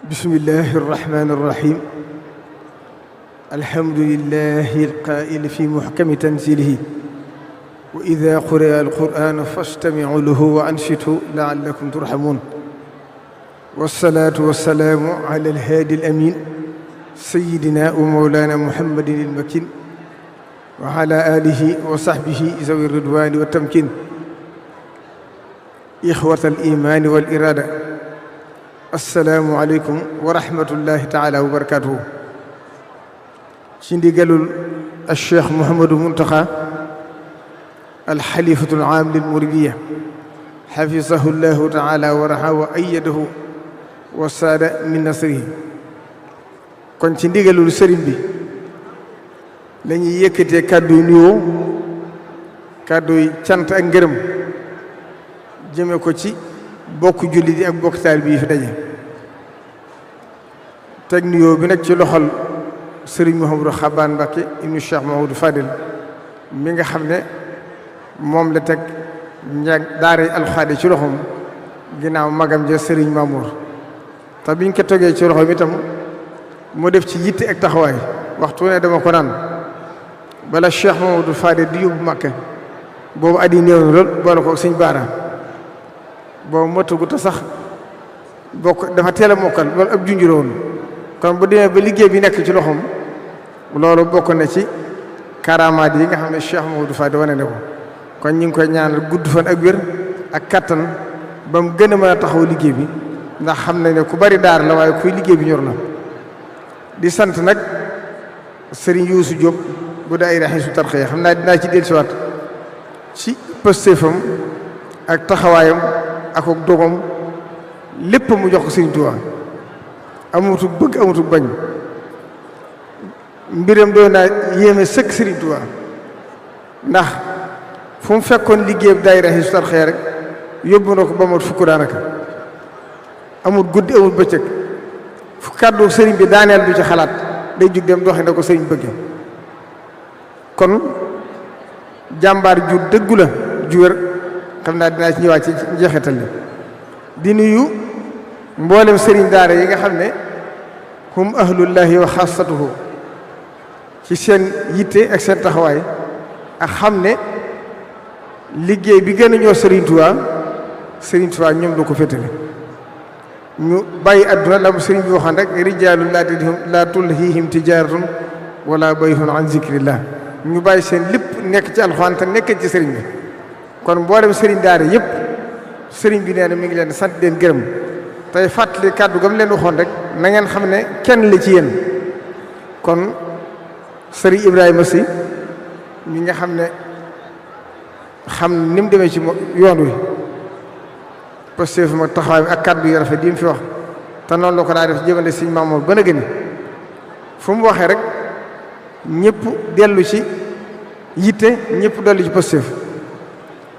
bismillahi irrahmani irrahim alhamdulillahi alqaa'ili fi muhkami tanzilihi wa ida quri'a alqur'anu fastami'u lahu wa ansitu la'allakum turhamun wassalaatu wassalaamu ala alhaadi alamin sayyidina wa mawlana muhammadin almakin wa ala alihi wa sahbihi zawi ridwani wa tamkin ixwata alimaani wal iraada assalaamu aleykum wa rahmatullahi taala wa barakatuhu ci ndigalul Cheikh Mouhamadou Mountakha alxalifatul aam lil muridiyya xafisahu llahu taala wa raha wa ayyadahu wa saada min nasrihi kon ci ndigalul sëriñ bi la ñuy yëkkatee kàddu nuyoo kàddu yi cant ak ngërëm jëme ko ci bokk jullit yi ak bokk taalibe yi fi daje teg nuyoo bi nag ci loxol sëriñ Mouhamadou Xabaan Mbakke ibnu Cheikh Mouhamadou Fadil mi nga xam ne moom la teg daara alxaadi ci loxoom ginnaaw magam ja sëriñ Mamour te biñ ko tegee ci loxoom itam mu def ci yitte ak taxawaay waxtu ne dama ko naan bala Cheikh Mouhamadou Fadil di yóbbu Màkka boobu at yi néew na lool boole ko sëñ Baara boobu motagut a sax bokk dafa teel a mokkal loolu ab junj la woon kon bu demee ba liggéey bi nekk ci loxoom loolu bokk na ci karamaat yi nga xam ne Cheikh Mouhamadou Fadil wane ne ko kon ñu ngi koy ñaanal gudd fan ak wér ak kattan ba mu gën a mën a taxaw liggéey bi ndax xam nañ ne ku bari daar la waaye kuy liggéey bi ñor na di sant nag Serigne Youssou Diop bu daayira Hizbut Tarqiyyah xam naa dinaa ci dellusiwaat ci pëstéefam ak taxawaayam ak dogom lépp mu jox ko Sëriñ Tuubaa amutu bëgg amutu bañ mbiram doon naa yéeme sëkk Sëriñ Tuubaa ndax fu mu fekkoon liggéey daayira Hizbut Tarqiyyah rek yóbbu na ko ba mot fukk daanaka amul guddi amul bëccëg fu kàddu sëriñ bi daaneel du ci xalaat day jug dem doxe na ko sëriñ bëgge kon jàmbaar ju dëggu la ju wér xam naa dinaa ci ñëwaat ci njeexital li di nuyu mboolem sëriñ daara yi nga xam ne hum ahlullahi wa xaasatuhu ci seen yitte ak seen taxawaay ak xam ne liggéey bi gën a ñoo Sëriñ Tuubaa ñoom la ko féetale ñu bàyyi adduna la mu sëriñ bi waxoon rek rijaalun laa tulhiihim tijaaratun wala bay'un an zikrillah ñu bàyyi seen lépp nekk ci alxuraan te nekk ci sëriñ bi kon mboolem sëriñ daara yëpp sëriñ bi nee na mi ngi leen sant leen gërëm tey fàttali kàddu gam leen waxoon rek na ngeen xam ne kenn la ci yéen kon sëriñ Ibrahima Sy mi nga xam ne ni mu demee ci yoon wi parce que ma taxawaay bi ak kàddu yu rafet yi mu fi wax te noonu la ko daa def jëmale sëriñ Mamour ba na gën fu mu waxee rek ñëpp dellu ci yitte ñëpp dellu ci Pastef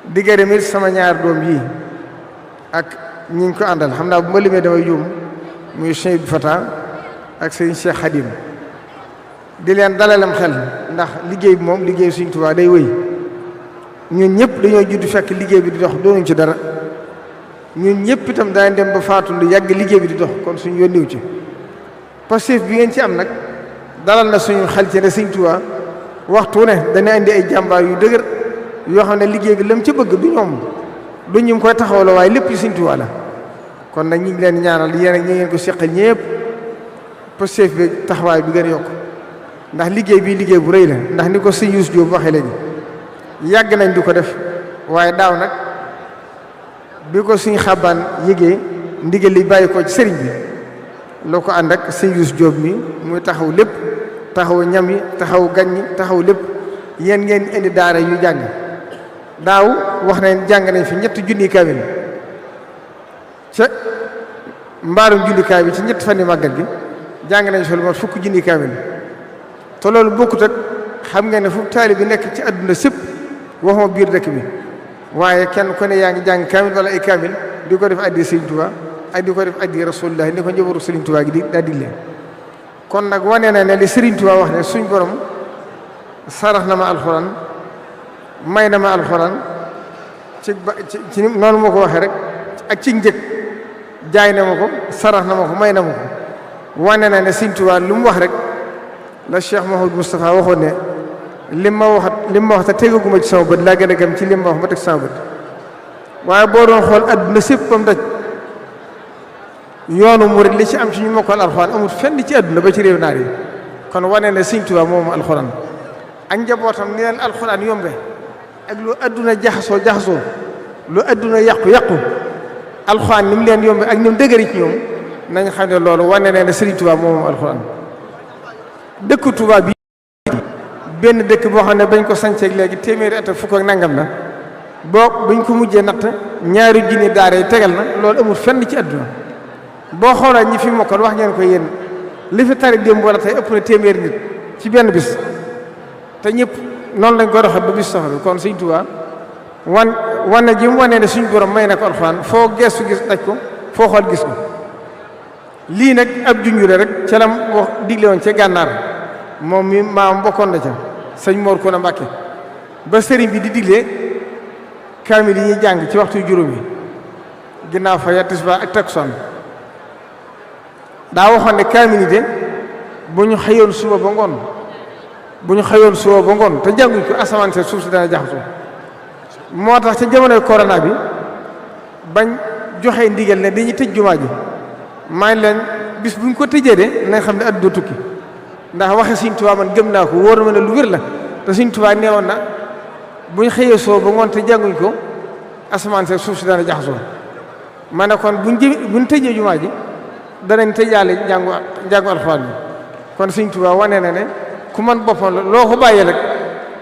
di gërëm it sama ñaar doom yii ak ñi ko àndal xam naa bu ma limee damay juum muy Cheikh Fata ak sëñ Cheikh Khadim di leen dalalam xel ndax liggéey bi moom liggéey Sëriñ Tuubaa day wéy ñun ñëpp dañoo judd fekk liggéey bi di dox doonuñ ci dara ñun ñëpp itam daañ dem ba faatu lu yàgg liggéey bi di dox kon suñu yónniw ci Pastef bi ngeen ci am nag dalal na suñu xel ci ne Sëriñ Tuubaa waxtu ne dana indi ay jàmbaar yu dëgër yoo xam ne liggéey bi lam ci bëgg du ñoom du ñu koy taxawaloo waaye lépp ci Sëriñ Tuubaa la kon nag ñu ngi leen ñaanal yéen ak ñi ngeen ko seqal ñëpp Pastef bi taxawaay bi gën a yokk ndax liggéey bi liggéey bu rëy la ndax ni ko sëñ Youssou Diop waxee léegi yàgg nañ di ko def waaye daaw nag bi ko suñu xabaan yëgee ndigal li bàyyi ko ci sëriñ bi loo ko ànd ak sëñ Youssou Diop mi muy taxaw lépp taxaw ñam yi taxaw gañ yi taxaw lépp yéen ngeen indi daara yu jàng daaw wax nañ jàng nañ fi 3 junni kaamil ca mbaarum jullikaay bi ci 3 fan yi màggal gi jàng nañ fi lu mat 10 junni kaamil te loolu bokkut ak xam nga ne fu taalibe bi nekk ci àdduna sépp waxuma biir dëkk bi waaye kenn ku ne yaa ngi jàng kaamil wala ay kaamil di ko def addi Sëriñ Tuubaa ak di ko def addi Rasulullah ni ko njabootu Sëriñ Tuubaa gi daa digle kon nag wane na ne li Sëriñ Tuubaa wax ne suñ borom sarax na ma alxuraan may na ma alxuraan ci noonu moo ko waxee rek ak ci njëkk jaay na ma ko sarax na ma ko may na ma ko wane na ne Sëriñ Tuubaa lu mu wax rek la Cheikh Mouhamadou Moustapha waxoon ne lim ma wax te tegaguma ci sama bët laa gën a gëm ci lim ma wax ma teg sama bët waaye boo doon xool adduna sépp am daj yoonu murid li ci am ci ñu mokkal alxuraan amul fenn ci adduna ba ci réew naar yi kon wane ne Sëriñ Tuubaa moom alxuraan ak njabootam ni leen alxuraan yombe ak lu adduna jaxasoo lu adduna yàqu alxuraan ni mu leen yombe ak ni mu dëgëri ci ñoom nañ xam ne loolu wane ne Sëriñ Tuubaa moom alxuraan dëkku Tuubaa bi benn dëkk boo xam ne bañ ko sañceeg léegi téeméeri at ak fukk ak nangam la boo buñ ko mujjee natt ñaari junni daara yi tegal na loolu amul fenn ci adduna boo xoolaa ñi fi mokkal wax ngeen ko yéen li fi tari démb wala tey ëpp na téeméeri nit ci benn bis te ñëpp noonu lañ ko doxee ba bis soxla bi kon Sëriñ Tuubaa wane ji mu wane ne suñ borom may na ko alxuraan foo geestu gis daj ko foo xool gis ko lii nag ab junju la rek ca la wax digle woon ca gànnaar moom mi maam bokkoon na ca sëñ Mor Kuna Mbàkke ba sëriñ bi di digle kaamil yi ñuy jàng ci waxtu juróom yi ginnaaw fa ya tisbaar ak takkusaan daa waxoon ne kaamil yi de bu ñu xëyoon suba ba ngoon te jànguñ ko asamaan se suuf si dana jaxasoo moo tax ca jamonoy corona bi bañ joxe ndigal ne dañuy tëj jumaa ji maa ngi leen bis buñ ko tëjee de na nga xam ne àdduna tukki ndax waxe Sëriñ Tuubaa man gëm naa ko wóor na ma ne lu wér la te Sëriñ Tuubaa neewoon na buñ xëyee soo ba ngoon te jànguñ ko asamaan se suuf si dana jaxasoo ma ne kon buñ tëjee jumaa ji danañ tëjaale jàngu alxuraan bi kon Sëriñ Tuubaa wane na ne ku man boppam la loo ko bàyyee rek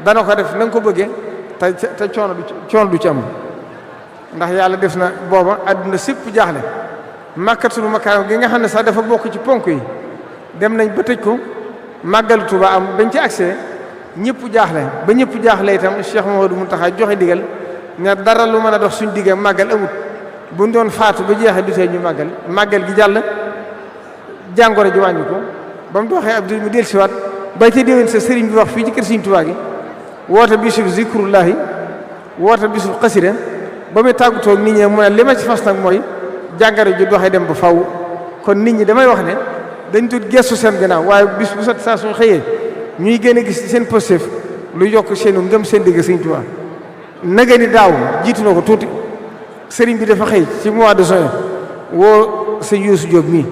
dana ko def na nga ko bëggee te coono du ci am ndax yàlla def na booba àdduna sépp jaaxle màkkatul makaaram gi nga xam ne sax dafa bokk ci ponk yi dem nañ ba tëj ko màggalu Tuubaa am bañ ci accès ñëpp jaaxle ba ñëpp jaaxle itam Cheikh Mouhamadou Mountakha joxe digal ne dara lu mën a dox suñ digga màggal amut buñ doon faatu ba jeexee du tee ñu màggal gi jàll jàngoro ji wàññi ko ba mu doxee ab mu dellusiwaat ba ca déwén sa sëriñ bi wax fii ci kër Sëriñ Tuubaa gi woote bisu zikrullahi woote bisu xasida ba muy tàggatoo nit ñi mu ne li ma ci fas nag mooy jàngoro ji doxee dem ba faw kon nit ñi damay wax ne dañ tut gestu seen gannaaw waaye bis bu set saa suñu xëyee ñuy gën a gis ci seen positif lu yokk seenu ngëm seen digg Sëriñ Tuubaa naga ni daaw jiitu na ko tuuti sëriñ bi dafa xëy ci mois de juin woo sëñ Youssou Diop mii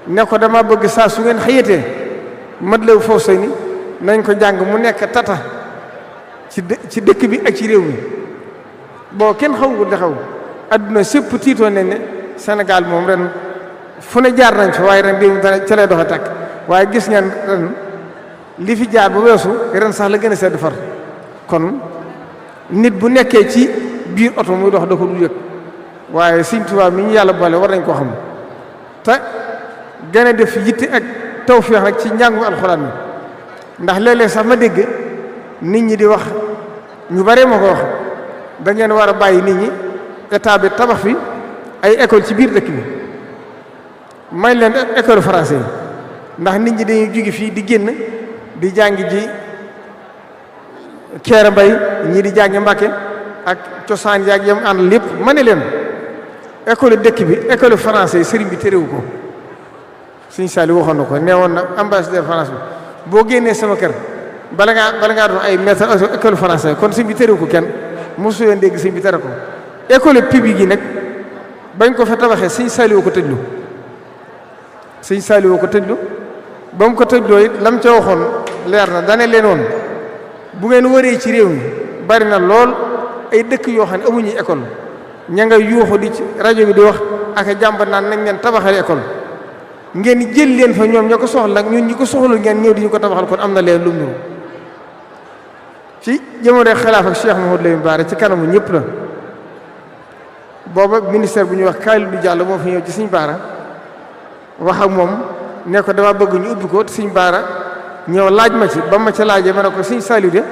ne ko dama bëgg saa su ngeen xëyatee mat la foofu sëy ni nañ ko jàng mu nekk tata ci dëkk bi ak ci réew mi boo kenn xawul di xaw adduna sépp tiitoo nañ ne Sénégal moom ren fu ne jaar nañ fa waaye ren déwén dana ca lay doxe takk waaye gis ngeen ren li fi jaar ba weesu ren sax la gën a sedd far kon nit bu nekkee ci biir oto muy dox da ko du yëg waaye Sëriñ Tuubaa mi ñu yàlla boole war nañ koo xam te gën a def yitte ak tawfeex nag ci njàngu alxuraan mi ndax léeg-léeg sax ma dégg nit ñi di wax ñu bare ma ko wax da ngeen war a bàyyi nit ñi état bi tabax fi ay école ci biir dëkk bi may leen école français yi ndax nit ñi dañuy jóge fii di génn di jàngi ji Kéré Mbay ñii di jàngi Mbàkke ak cosaan yaag yam ànd lépp ma ne leen école dëkk bi école français yi sëriñ bi terewu ko Sëriñ Saliou waxoon na ko nee woon na ambassadeur France bi boo génnee sama kër bala ngaa doon ay maître école français kon sëriñ bi terewu ko kenn mosu leen dégg sëriñ bi tere ko école publique yi nag bañ ko fa tabaxee Sëriñ Saliou ko tëjlu Sëriñ Saliou ko tëjlu ba mu ko tëjloo it lam ca waxoon leer na dane leen woon bu ngeen wëree ci réew mi bari na lool ay dëkk yoo xam ne amuñu école ña nga yuuxu di ci rajo bi di wax ak jàmbat naan nañ leen tabaxal école ngeen jël leen fa ñoom ñoo ko soxla nag ñun ñi ko soxla ngeen ñëw di ñu ko tabaxal kon am na leen lu mu ci jamono xilaaf ak Cheikh Mouhamadou Lamine Bara ci kanamu ñëpp la booba ministère bu ñuy wax Kalidou Diallo moo fi ñëw ci Sëriñ Bara wax ak moom ne ko dama bëgg ñu ubbi ko Sëriñ Bara ñëw laaj ma ci ba ma ca laajee ma ne ko Sëriñ Saliou de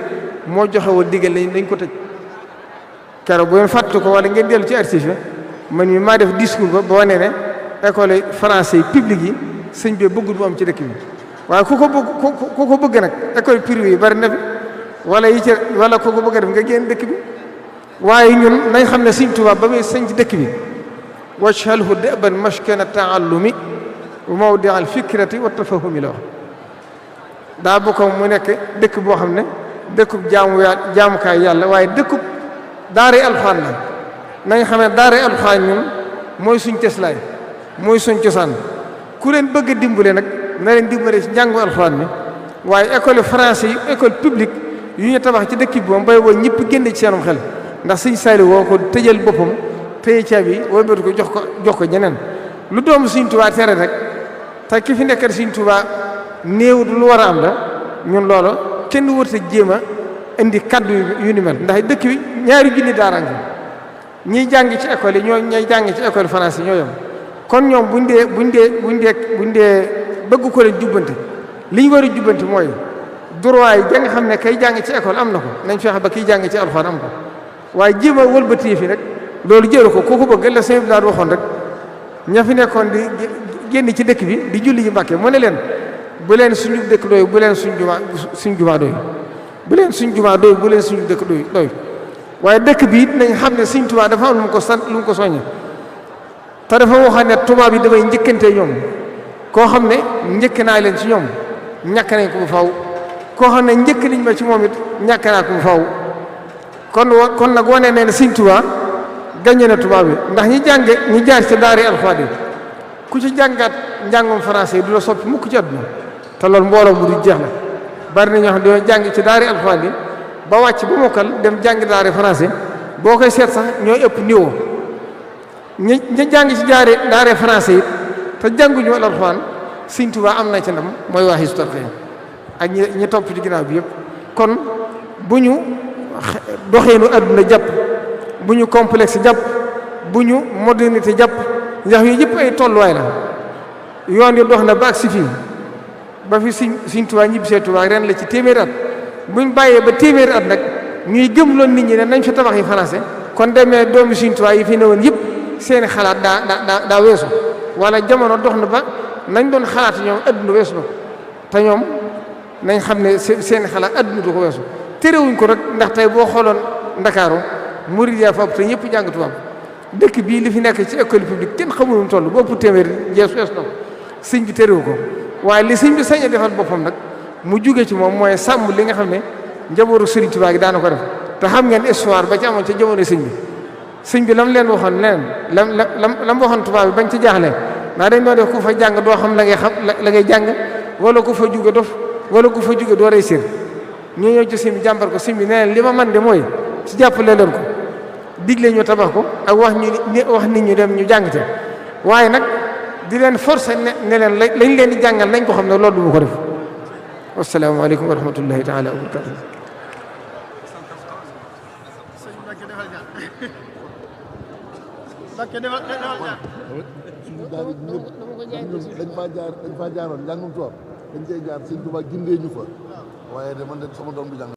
moo joxe woon digal nañ ko tëj keroog bu ngeen fàttali ko wala ngeen dellu ci archive man mi maa def discours ba wane ne école français yi publique yi sëñ bi bëggul mu am ci dëkk bi waaye ku ko bëgg nag école privée yi bari na fi wala yi ci wala ku ko bëgg a def nga génn dëkk bi waaye ñun nañ xam ne Sëriñ Tuubaa ba muy sëñ ci dëkk bi waj'alhu da'ban maskana ta'allumi wa mawdi'a al-fikrati wa tafahumi la wax daa bokkoon mu nekk dëkk boo xam ne dëkkub jaamukaay yàlla waaye dëkkub daara alxuraan la nañ xam ne daara alxuraan ñun mooy suñ teslaay mooy suñ cosaan ku leen bëgg a dimbale nag na leen dimbale ci njàngu alxuraan mi waaye école français yi école publique yu ñu tabax ci dëkk bi moom bay boo ñëpp génne ci seenum xel ndax Sëñ Saaliw woo ko tëjal boppam téye caabi wala bëtu ko jox ko ñeneen lu doomu Sëñ Tuubaa tere rek te ki fi nekkal Sëñ Tuubaa néew lu war a am la ñun loolu kenn wërta jéem a indi kaddu yu ni mel ndax dëkk bi ñaari junni daara ngi ñiy jàng ci école yi ñooy jàng ci école français yi ñoo yem kon ñoom buñ dee bëgg ko leen jubbante li ñu war a jubbante mooy droit yi nga xam ne kay jàng ci école am na ko nañ fexe ba kiy jàng ci alxuraan am ko waaye jéem a wëlbati fi rek loolu jëru ko kooku bëgg la sëñ bi daal waxoon rek ña fi nekkoon di génn ci dëkk bi di julli ji Mbàkke mu ne leen bu leen suñu dëkk doy bu leen suñ jumaa doy bu leen suñ jumaa doy bu leen suñu dëkk doy waaye dëkk bi it nañ xam ne Sëñ Tuubaa dafa am lu mu ko sant lu mu ko soññe te dafa waxoon ne tubaab yi damay njëkkante ñoom koo xam ne njëkk naa leen ci ñoom ñàkk nañ ko bu faw koo xam ne njëkk nañ ma ci moom it ñàkk naa ko bu faw kon nag wane ne Sëñ Tuubaa gañe na tubaab yi ndax ñi jaar ci daari alxuraan yi ku ci jàngaat njàngum français yi du la soppi mukk ci àdduna te loolu mbooloo mu du jeex la bari na ñoo xam ne dañoo jàng ci daari alxuraan yi ba wàcc ba mokkal dem jàngi daari français boo koy seet sax ñooy ëpp niveau ñi jàng ci daari français yi te jànguñu alxuraan Sëñ Tuubaa am na ci ndam mooy waa Hizbut Tarqiyyah ak ñi topp ci ginnaaw bi yëpp kon bu ñu doxeenu àdduna jàpp bu ñu complexe jàpp bu ñu modernité jàpp ndax yooyu yëpp ay tolluwaay la yoon yi dox na ba ak si fii ba fi Sëñ Tuubaa ñibbisee Tuubaa ren la ci téeméeri at buñ bàyyee ba téeméeri at nag ñuy gëmloon nit ñi ne nañ fa tabax yi français kon demee doomu Sëñ Tuubaa yi fi ne woon yëpp seeni xalaat daa weesu wala jamono dox na ba nañ doon xalaat ñoom adduna weesu na ko te ñoom nañ xam ne seeni xalaat adduna du ko weesu terewuñ ko rek ndax tey boo xooloon Ndakaaru murid yaa fa te ñëpp jàng tubaab dëkk bii li fi nekk ci école publique kenn xamul nu mu toll boppu téeméeri weesu na ko sëñ bi terewu ko waaye li sëñ bi sañ a defal boppam nag mu jóge ci moom mooy sàmm li nga xam ne njabootu Sëriñ Tuubaa gi daana ko def te xam ngeen histoire ba ci amoon ca jamono sëñ bi lam leen waxoon leneen lam waxoon tubaab bi bañ ci jaaxle ndax dañ doon def ku fa jàng doo xam la ngay jàng wala ku fa jóge dof wala ku fa jóge doo réussir ñu ñëw ci sëñ bi jàmbar ko sëñ bi nee leen li ma man de mooy ci jàppale leen ko digle ñu tabax ko ak wax nit ñu dem ñu jàng te waaye nag di leen forcer ne leen lañ leen di jàngal nañ ko xam ne loolu du ma ko def wasalaamaaleykum wa rahmatullahi taala wa barakatu suñu daara ñëpp dañ faa jaaroon njàngum tubaab dañ cey jaar Sëñ Tuubaa gindee ñu fa waaye de man de sama doom du jàng